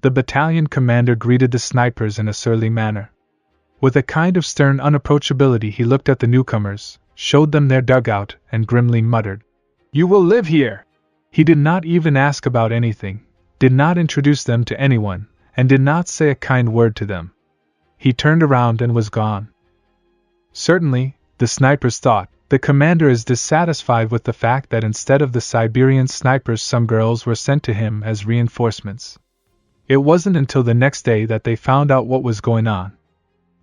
The battalion commander greeted the snipers in a surly manner. With a kind of stern unapproachability he looked at the newcomers, showed them their dugout, and grimly muttered, "You will live here!" He did not even ask about anything, did not introduce them to anyone, and did not say a kind word to them. He turned around and was gone. Certainly, the snipers thought, the commander is dissatisfied with the fact that instead of the Siberian snipers some girls were sent to him as reinforcements. It wasn't until the next day that they found out what was going on.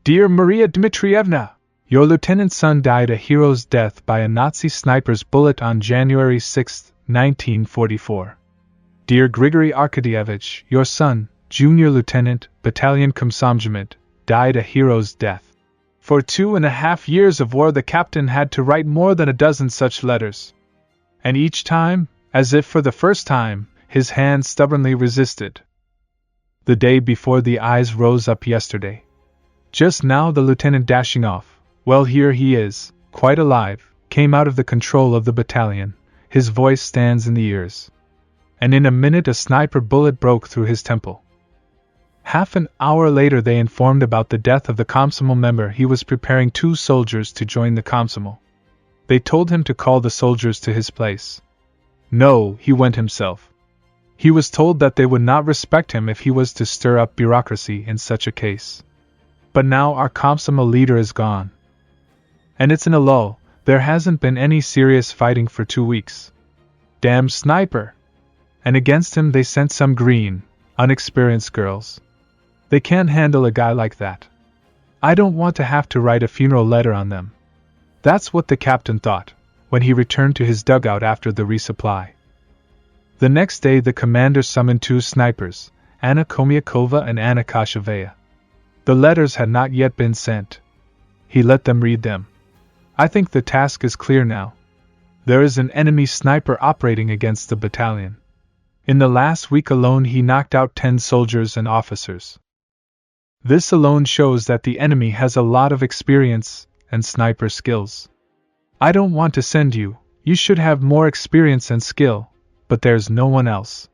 "Dear Maria Dmitrievna, your lieutenant's son died a hero's death by a Nazi sniper's bullet on January 6, 1944. Dear Grigory Arkadyevich, your son, junior lieutenant, battalion Komsomolzhmet, died a hero's death. For 2.5 years of war the captain had to write more than a dozen such letters. And each time, as if for the first time, his hand stubbornly resisted. The day before the eyes rose up yesterday. Just now the lieutenant dashing off, well here he is, quite alive, came out of the control of the battalion, his voice stands in the ears. And in a minute a sniper bullet broke through his temple. Half an hour later they informed about the death of the Komsomol member. He was preparing 2 soldiers to join the Komsomol. They told him to call the soldiers to his place. No, he went himself. He was told that they would not respect him if he was to stir up bureaucracy in such a case. But now our Komsomol leader is gone. And it's in a lull, there hasn't been any serious fighting for 2 weeks. Damn sniper! And against him they sent some green, unexperienced girls. They can't handle a guy like that. I don't want to have to write a funeral letter on them. That's what the captain thought, when he returned to his dugout after the resupply. The next day the commander summoned 2 snipers, Anna Komiakova and Anna Kashevaya. The letters had not yet been sent. He let them read them. I think the task is clear now. There is an enemy sniper operating against the battalion. In the last week alone he knocked out 10 soldiers and officers. This alone shows that the enemy has a lot of experience and sniper skills. I don't want to send you, you should have more experience and skill, but there's no one else.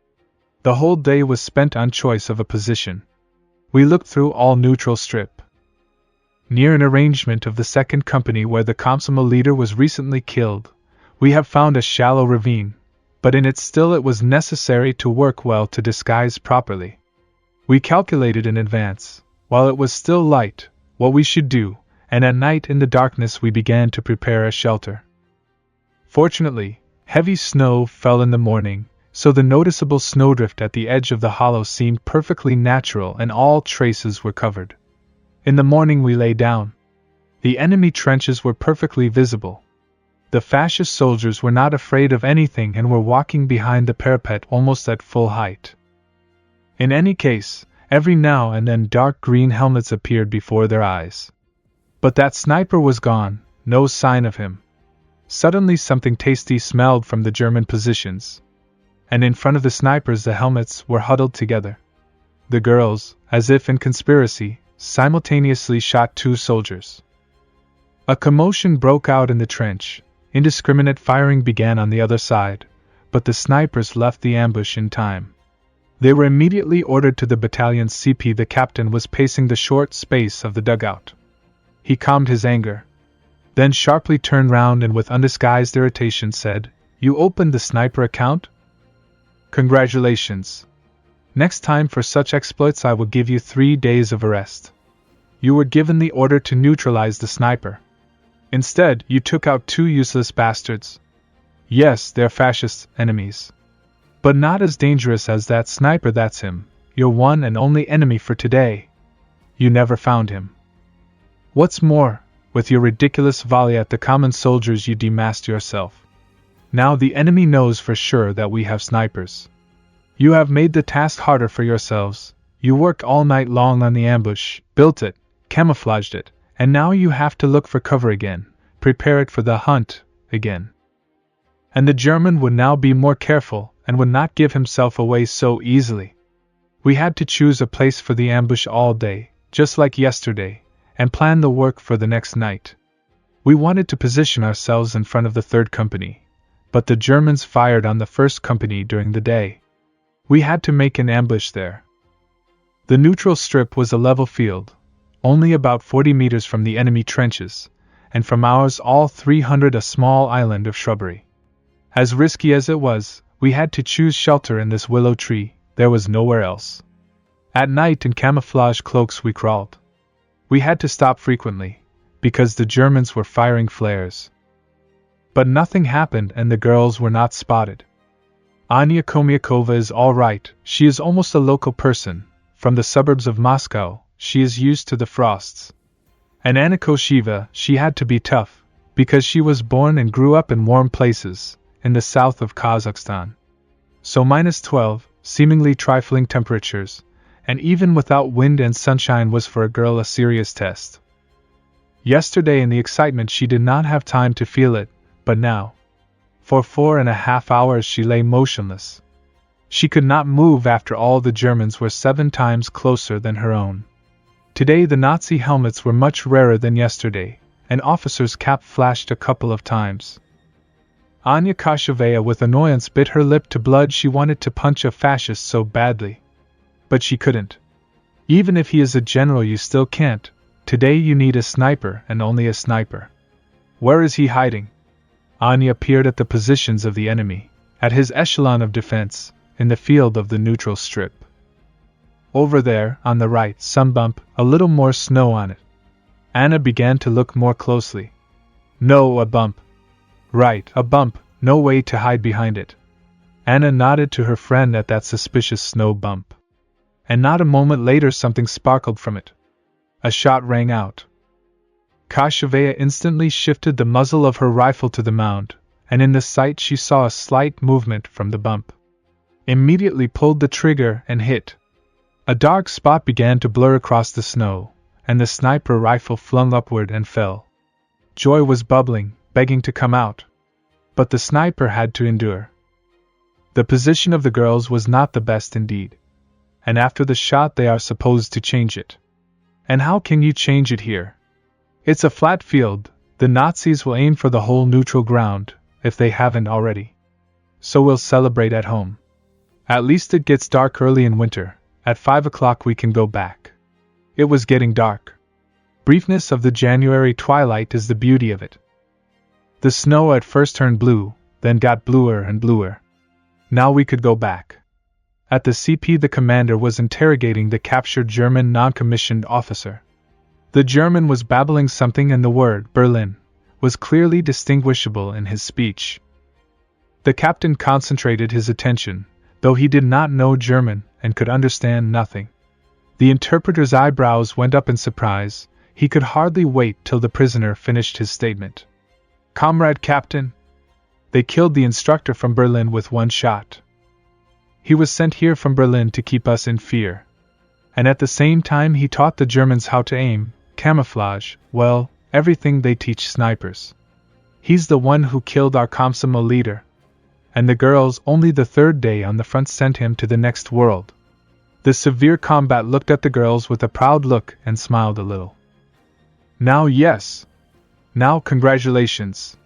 The whole day was spent on choice of a position. We looked through all neutral strip. Near an arrangement of the 2nd Company where the Komsomol leader was recently killed, we have found a shallow ravine, but in it still it was necessary to work well to disguise properly. We calculated in advance, while it was still light, what we should do, and at night in the darkness we began to prepare a shelter. Fortunately, heavy snow fell in the morning, so the noticeable snowdrift at the edge of the hollow seemed perfectly natural and all traces were covered. In the morning we lay down. The enemy trenches were perfectly visible. The fascist soldiers were not afraid of anything and were walking behind the parapet almost at full height. In any case, every now and then dark green helmets appeared before their eyes. But that sniper was gone, no sign of him. Suddenly something tasty smelled from the German positions. And in front of the snipers the helmets were huddled together. The girls, as if in conspiracy, simultaneously shot 2 soldiers. A commotion broke out in the trench. Indiscriminate firing began on the other side, but the snipers left the ambush in time. They were immediately ordered to the battalion's CP. The captain was pacing the short space of the dugout. He calmed his anger, then sharply turned round and with undisguised irritation said, "You opened the sniper account? Congratulations. Next time for such exploits I will give you 3 days of arrest. You were given the order to neutralize the sniper. Instead, you took out 2 useless bastards. Yes, they're fascist enemies. But not as dangerous as that sniper. That's him, your one and only enemy for today. You never found him. What's more, with your ridiculous volley at the common soldiers you demasked yourself. Now the enemy knows for sure that we have snipers. You have made the task harder for yourselves. You worked all night long on the ambush, built it, camouflaged it, and now you have to look for cover again, prepare it for the hunt again. And the German would now be more careful and would not give himself away so easily. We had to choose a place for the ambush all day, just like yesterday, and plan the work for the next night. We wanted to position ourselves in front of the 3rd Company, but the Germans fired on the 1st Company during the day. We had to make an ambush there. The neutral strip was a level field, only about 40 meters from the enemy trenches, and from ours all 300 a small island of shrubbery. As risky as it was, we had to choose shelter in this willow tree, there was nowhere else. At night in camouflage cloaks we crawled. We had to stop frequently, because the Germans were firing flares. But nothing happened and the girls were not spotted. Anya Komiakova is all right, she is almost a local person, from the suburbs of Moscow, she is used to the frosts. And Anna Kosheva, she had to be tough, because she was born and grew up in warm places, in the south of Kazakhstan. So -12, seemingly trifling temperatures, and even without wind and sunshine was for a girl a serious test. Yesterday in the excitement she did not have time to feel it, but now. For 4.5 hours she lay motionless. She could not move after all the Germans were 7 times closer than her own. Today the Nazi helmets were much rarer than yesterday, an officer's cap flashed a couple of times. Anya Koshevaya with annoyance bit her lip to blood. She wanted to punch a fascist so badly. But she couldn't. Even if he is a general you still can't. Today you need a sniper and only a sniper. Where is he hiding? Anya peered at the positions of the enemy, at his echelon of defense, in the field of the neutral strip. Over there, on the right, some bump, a little more snow on it. Anna began to look more closely. No, a bump. Right, a bump, no way to hide behind it. Anna nodded to her friend at that suspicious snow bump. And not a moment later something sparkled from it. A shot rang out. Koshevaya instantly shifted the muzzle of her rifle to the mound, and in the sight she saw a slight movement from the bump. Immediately pulled the trigger and hit. A dark spot began to blur across the snow, and the sniper rifle flung upward and fell. Joy was bubbling, begging to come out. But the sniper had to endure. The position of the girls was not the best indeed. And after the shot they are supposed to change it. And how can you change it here? It's a flat field, the Nazis will aim for the whole neutral ground, if they haven't already. So we'll celebrate at home. At least it gets dark early in winter, at 5 o'clock we can go back. It was getting dark. Briefness of the January twilight is the beauty of it. The snow at first turned blue, then got bluer and bluer. Now we could go back. At the CP the commander was interrogating the captured German non-commissioned officer. The German was babbling something and the word, Berlin, was clearly distinguishable in his speech. The captain concentrated his attention, though he did not know German and could understand nothing. The interpreter's eyebrows went up in surprise, he could hardly wait till the prisoner finished his statement. Comrade Captain, they killed the instructor from Berlin with one shot. He was sent here from Berlin to keep us in fear. And at the same time he taught the Germans how to aim, camouflage, well, everything they teach snipers. He's the one who killed our Komsomol leader. And the girls only the 3rd day on the front sent him to the next world. The severe combat looked at the girls with a proud look and smiled a little. Now yes. Now congratulations.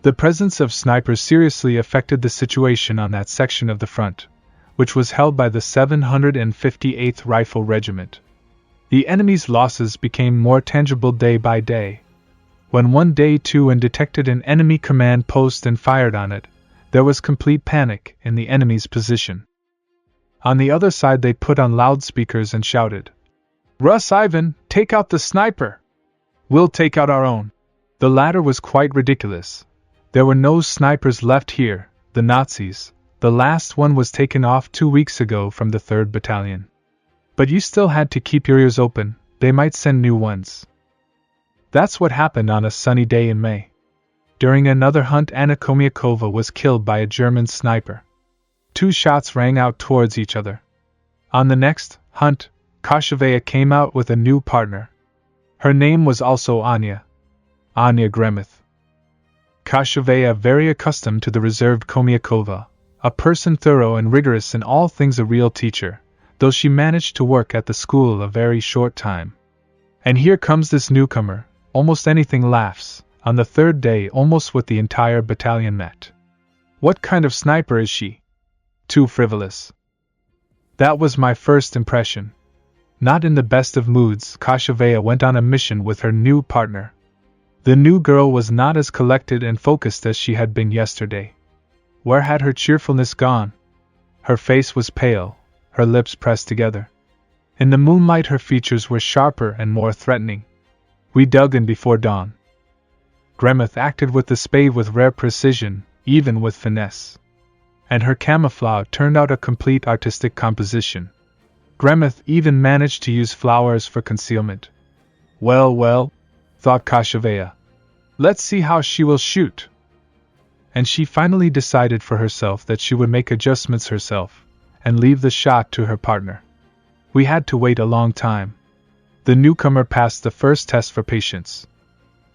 The presence of snipers seriously affected the situation on that section of the front, which was held by the 758th Rifle Regiment. The enemy's losses became more tangible day by day. When one day two and detected an enemy command post and fired on it, there was complete panic in the enemy's position. On the other side they put on loudspeakers and shouted, "Russ Ivan, take out the sniper! We'll take out our own." The latter was quite ridiculous. There were no snipers left here, the Nazis. The last one was taken off 2 weeks ago from the 3rd Battalion. But you still had to keep your ears open, they might send new ones. That's what happened on a sunny day in May. During another hunt Anna Komiakova was killed by a German sniper. 2 shots rang out towards each other. On the next hunt, Koshevaya came out with a new partner. Her name was also Anya Gremith. Koshevaya, very accustomed to the reserved Komiakova, a person thorough and rigorous in all things, a real teacher, though she managed to work at the school a very short time. And here comes this newcomer, almost anything laughs, on the 3rd day almost with the entire battalion met. What kind of sniper is she? Too frivolous. That was my first impression. Not in the best of moods, Kashevaya went on a mission with her new partner. The new girl was not as collected and focused as she had been yesterday. Where had her cheerfulness gone? Her face was pale, her lips pressed together. In the moonlight her features were sharper and more threatening. We dug in before dawn. Gremeth acted with the spade with rare precision, even with finesse. And her camouflage turned out a complete artistic composition. Gremeth even managed to use flowers for concealment. Well, thought Kashevaya. Let's see how she will shoot. And she finally decided for herself that she would make adjustments herself, and leave the shot to her partner. We had to wait a long time. The newcomer passed the first test for patience.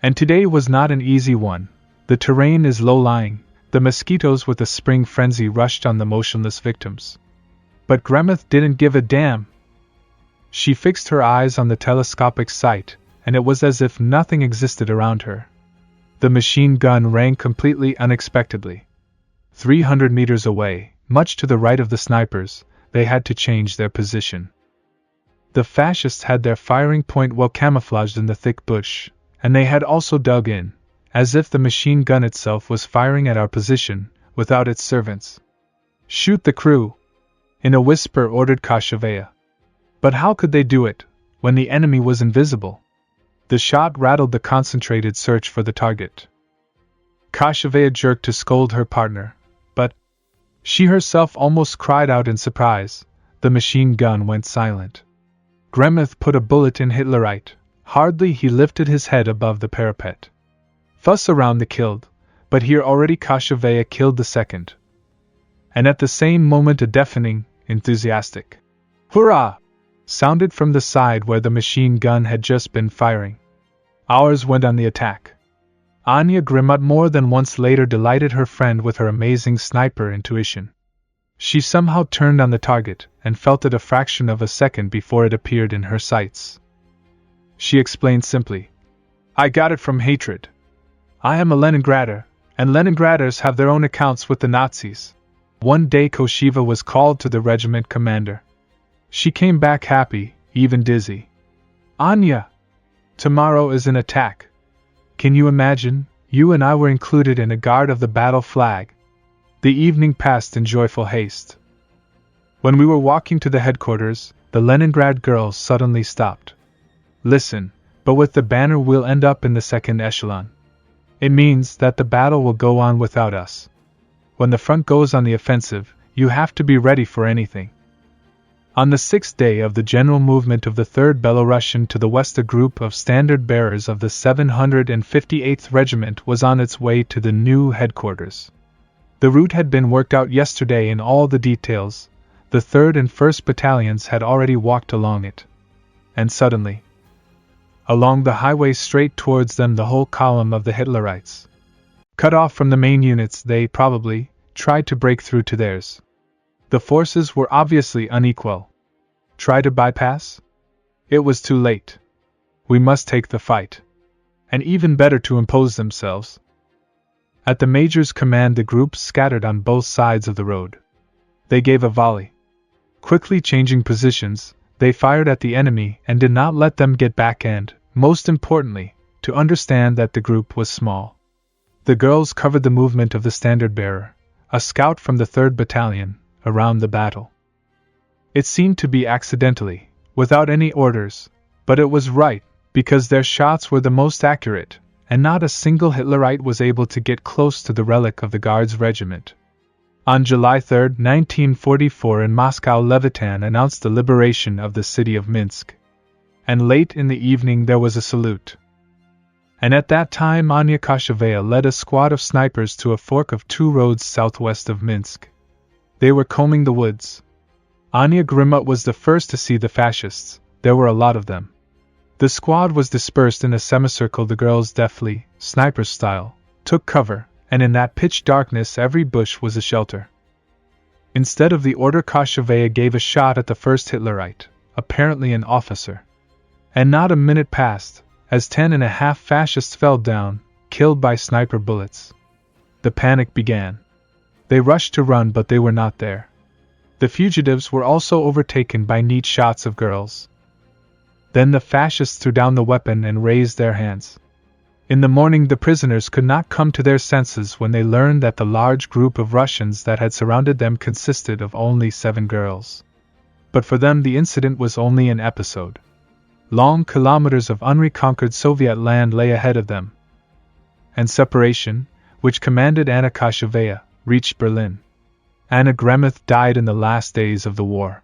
And today was not an easy one. The terrain is low-lying, the mosquitoes with a spring frenzy rushed on the motionless victims. But Gremeth didn't give a damn. She fixed her eyes on the telescopic sight, and it was as if nothing existed around her. The machine gun rang completely unexpectedly. 300 meters away, much to the right of the snipers, they had to change their position. The fascists had their firing point well camouflaged in the thick bush, and they had also dug in, as if the machine gun itself was firing at our position, without its servants. Shoot the crew! In a whisper ordered Kashevaya. But how could they do it, when the enemy was invisible? The shot rattled the concentrated search for the target. Kashevaya jerked to scold her partner, but she herself almost cried out in surprise. The machine gun went silent. Gremeth put a bullet in Hitlerite. Hardly he lifted his head above the parapet. Fuss around the killed, but here already Kashevaya killed the second. And at the same moment a deafening, enthusiastic "Hurrah!" sounded from the side where the machine gun had just been firing. Ours went on the attack. Anya Grimmut more than once later delighted her friend with her amazing sniper intuition. She somehow turned on the target and felt it a fraction of a second before it appeared in her sights. She explained simply, "I got it from hatred. I am a Leningrader, and Leningraders have their own accounts with the Nazis." One day Kosheva was called to the regiment commander. She came back happy, even dizzy. "Anya! Tomorrow is an attack. Can you imagine? You and I were included in a guard of the battle flag." The evening passed in joyful haste. When we were walking to the headquarters, the Leningrad girls suddenly stopped. "Listen, but with the banner we'll end up in the second echelon. It means that the battle will go on without us. When the front goes on the offensive, you have to be ready for anything." On the sixth day of the general movement of the 3rd Belarusian to the west, a group of standard-bearers of the 758th Regiment was on its way to the new headquarters. The route had been worked out yesterday in all the details. The 3rd and 1st Battalions had already walked along it. And suddenly, along the highway straight towards them, the whole column of the Hitlerites. Cut off from the main units, they probably tried to break through to theirs. The forces were obviously unequal. Try to bypass? It was too late. We must take the fight. And even better to impose themselves. At the major's command, the groups scattered on both sides of the road. They gave a volley. Quickly changing positions, they fired at the enemy and did not let them get back, and, most importantly, to understand that the group was small. The girls covered the movement of the standard-bearer, a scout from the 3rd Battalion, around the battle. It seemed to be accidentally, without any orders, but it was right, because their shots were the most accurate, and not a single Hitlerite was able to get close to the relic of the Guards Regiment. On July 3, 1944, in Moscow, Levitan announced the liberation of the city of Minsk. And late in the evening there was a salute. And at that time Anya Kashevaya led a squad of snipers to a fork of 2 roads southwest of Minsk. They were combing the woods. Anya Grimmut was the first to see the fascists. There were a lot of them. The squad was dispersed in a semicircle. The girls deftly, sniper style, took cover, and in that pitch darkness every bush was a shelter. Instead of the order, Kashevaya gave a shot at the first Hitlerite, apparently an officer. And not a minute passed, as 10.5 fascists fell down, killed by sniper bullets. The panic began. They rushed to run, but they were not there. The fugitives were also overtaken by neat shots of girls. Then the fascists threw down the weapon and raised their hands. In the morning the prisoners could not come to their senses when they learned that the large group of Russians that had surrounded them consisted of only 7 girls. But for them the incident was only an episode. Long kilometers of unreconquered Soviet land lay ahead of them. And separation, which commanded Anna Koshevaya, reached Berlin. Anna Gremeth died in the last days of the war.